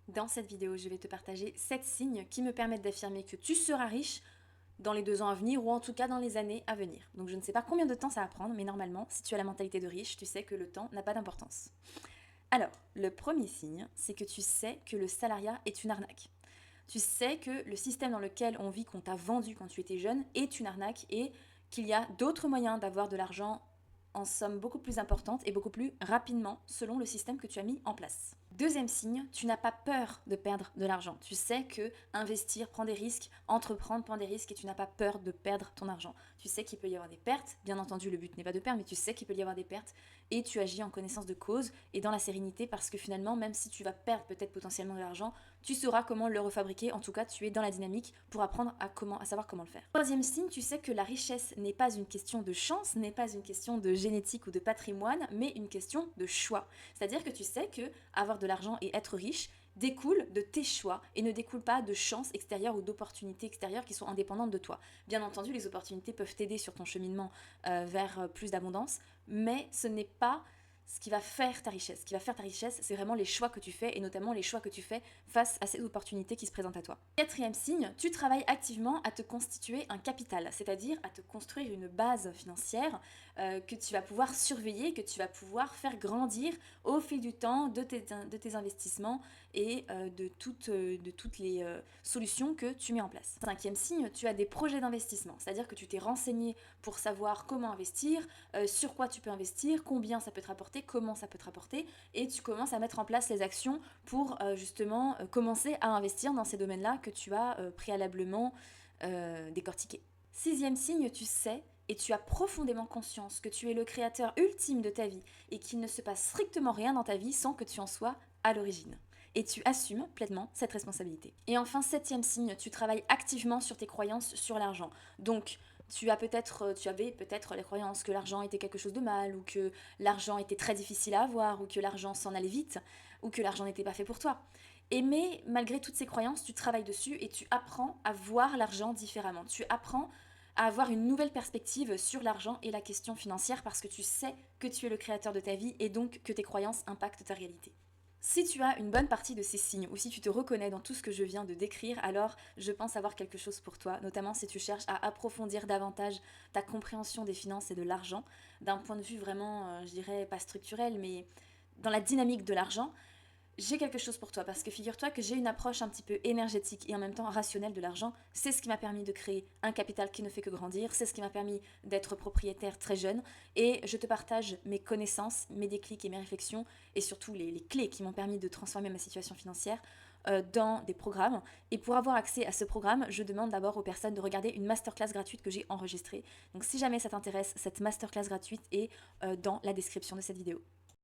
Dans cette vidéo, je vais te partager 7 signes qui me permettent d'affirmer que tu seras riche dans les 2 ans à venir ou en tout cas dans les années à venir. Donc je ne sais pas combien de temps ça va prendre, mais normalement, si tu as la mentalité de riche, tu sais que le temps n'a pas d'importance. Alors, le premier signe, c'est que tu sais que le salariat est une arnaque. Tu sais que le système dans lequel on vit, qu'on t'a vendu quand tu étais jeune, est une arnaque et qu'il y a d'autres moyens d'avoir de l'argent en somme beaucoup plus importante et beaucoup plus rapidement selon le système que tu as mis en place. Deuxième signe, tu n'as pas peur de perdre de l'argent. Tu sais que investir prend des risques, entreprendre prend des risques et tu n'as pas peur de perdre ton argent. Tu sais qu'il peut y avoir des pertes, bien entendu le but n'est pas de perdre, mais tu sais qu'il peut y avoir des pertes et tu agis en connaissance de cause et dans la sérénité parce que finalement, même si tu vas perdre peut-être potentiellement de l'argent, tu sauras comment le refabriquer. En tout cas, tu es dans la dynamique pour apprendre à savoir comment le faire. Troisième signe, tu sais que la richesse n'est pas une question de chance, n'est pas une question de génétique ou de patrimoine, mais une question de choix. C'est-à-dire que tu sais que avoir de l'argent et être riche découle de tes choix et ne découle pas de chances extérieures ou d'opportunités extérieures qui sont indépendantes de toi. Bien entendu, les opportunités peuvent t'aider sur ton cheminement vers plus d'abondance, mais ce n'est pas ce qui va faire ta richesse. Ce qui va faire ta richesse, c'est vraiment les choix que tu fais et notamment les choix que tu fais face à ces opportunités qui se présentent à toi. Quatrième signe, tu travailles activement à te constituer un capital, c'est-à-dire à te construire une base financière que tu vas pouvoir surveiller, que tu vas pouvoir faire grandir au fil du temps de tes investissements et de toutes les solutions que tu mets en place. Cinquième signe, tu as des projets d'investissement, c'est-à-dire que tu t'es renseigné pour savoir comment investir, sur quoi tu peux investir, combien ça peut te rapporter, comment ça peut te rapporter, et tu commences à mettre en place les actions pour justement commencer à investir dans ces domaines-là que tu as préalablement décortiqués. Sixième signe, tu sais et tu as profondément conscience que tu es le créateur ultime de ta vie et qu'il ne se passe strictement rien dans ta vie sans que tu en sois à l'origine. Et tu assumes pleinement cette responsabilité. Et enfin, septième signe, tu travailles activement sur tes croyances sur l'argent. Donc, tu avais peut-être les croyances que l'argent était quelque chose de mal, ou que l'argent était très difficile à avoir, ou que l'argent s'en allait vite, ou que l'argent n'était pas fait pour toi. Mais malgré toutes ces croyances, tu travailles dessus et tu apprends à voir l'argent différemment. Tu apprends à avoir une nouvelle perspective sur l'argent et la question financière parce que tu sais que tu es le créateur de ta vie et donc que tes croyances impactent ta réalité. Si tu as une bonne partie de ces signes ou si tu te reconnais dans tout ce que je viens de décrire, alors je pense avoir quelque chose pour toi, notamment si tu cherches à approfondir davantage ta compréhension des finances et de l'argent, d'un point de vue vraiment, je dirais, pas structurel, mais dans la dynamique de l'argent. J'ai quelque chose pour toi parce que figure-toi que j'ai une approche un petit peu énergétique et en même temps rationnelle de l'argent. C'est ce qui m'a permis de créer un capital qui ne fait que grandir, c'est ce qui m'a permis d'être propriétaire très jeune et je te partage mes connaissances, mes déclics et mes réflexions et surtout les clés qui m'ont permis de transformer ma situation financière dans des programmes. Et pour avoir accès à ce programme, je demande d'abord aux personnes de regarder une masterclass gratuite que j'ai enregistrée. Donc si jamais ça t'intéresse, cette masterclass gratuite est dans la description de cette vidéo.